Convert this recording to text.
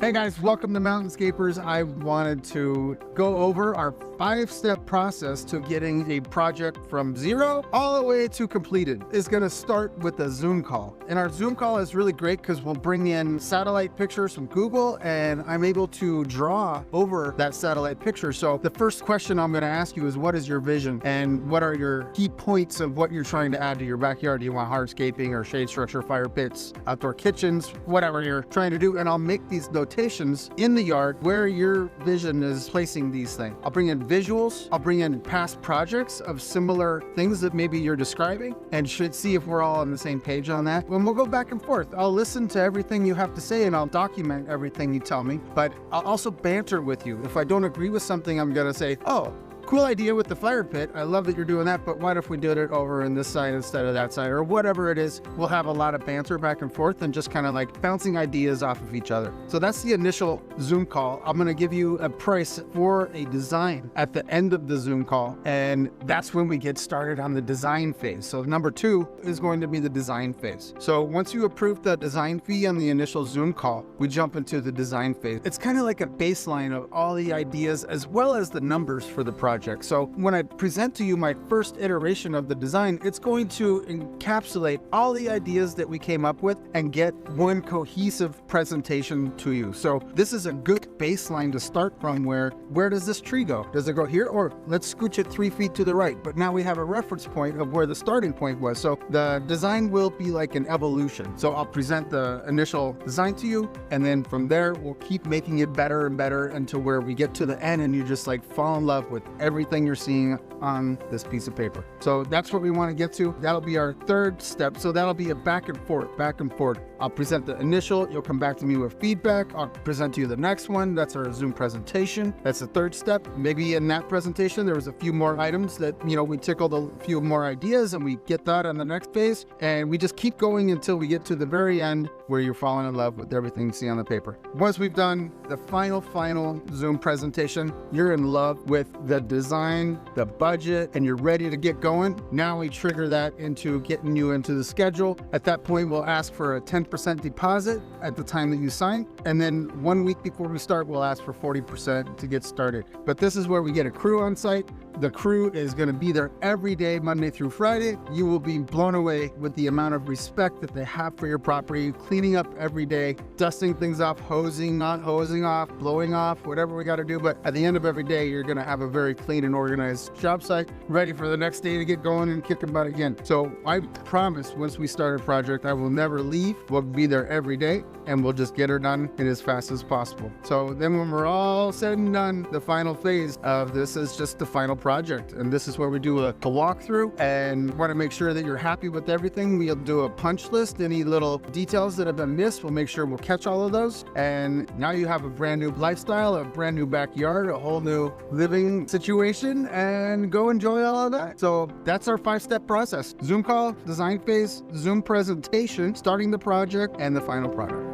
Hey guys, welcome to Mountainscapers. I wanted to go over our 5-step process to getting a project from zero all the way to completed. It's going to start with a Zoom call. And our Zoom call is really great because we'll bring in satellite pictures from Google and I'm able to draw over that satellite picture. So the first question I'm going to ask you is, what is your vision and what are your key points of what you're trying to add to your backyard? Do you want hardscaping or shade structure, fire pits, outdoor kitchens, whatever you're trying to do? And I'll make these notations in the yard where your vision is placing these things. I'll bring in visuals, I'll bring in past projects of similar things that maybe you're describing and should see if we're all on the same page on that. And we'll go back and forth. I'll listen to everything you have to say and I'll document everything you tell me, but I'll also banter with you. If I don't agree with something, I'm gonna say, oh, cool idea with the fire pit. I love that you're doing that, but what if we did it over in this side instead of that side, or whatever it is. We'll have a lot of banter back and forth and just kind of like bouncing ideas off of each other. So that's the initial Zoom call. I'm going to give you a price for a design at the end of the Zoom call. And that's when we get started on the design phase. So number 2 is going to be the design phase. So once you approve the design fee on the initial Zoom call, we jump into the design phase. It's kind of like a baseline of all the ideas as well as the numbers for the project. So when I present to you my first iteration of the design, it's going to encapsulate all the ideas that we came up with and get one cohesive presentation to you. So this is a good baseline to start from. Where does this tree go? Does it go here? Or let's scooch it 3 feet to the right. But now we have a reference point of where the starting point was. So the design will be like an evolution. So I'll present the initial design to you, and then from there, we'll keep making it better and better until where we get to the end and you just like fall in love with everything you're seeing on this piece of paper. So that's what we want to get to. That'll be our third step. So that'll be a back and forth, back and forth. I'll present the initial, you'll come back to me with feedback. I'll present to you the next one. That's our Zoom presentation. That's the third step. Maybe in that presentation, there was a few more items that, we tickled a few more ideas and we get that on the next phase. And we just keep going until we get to the very end where you're falling in love with everything you see on the paper. Once we've done the final Zoom presentation, you're in love with the design, the budget, and you're ready to get going. Now we trigger that into getting you into the schedule. At that point, we'll ask for a 10% deposit at the time that you sign. And then 1 week before we start, we'll ask for 40% to get started. But this is where we get a crew on site. The crew is going to be there every day, Monday through Friday. You will be blown away with the amount of respect that they have for your property, cleaning up every day, dusting things off, hosing, not hosing off, blowing off, whatever we got to do. But at the end of every day, you're going to have a very clean and organized job site, ready for the next day to get going and kick butt again. So I promise once we start a project, I will never leave. We'll be there every day and we'll just get her done in as fast as possible. So then when we're all said and done, the final phase of this is just the final project. And this is where we do a walkthrough and want to make sure that you're happy with everything. We'll do a punch list, any little details that have been missed. We'll make sure we'll catch all of those. And now you have a brand new lifestyle, a brand new backyard, a whole new living situation, and go enjoy all of that. So that's our 5-step process. Zoom call, design phase, Zoom presentation, starting the project, and the final product.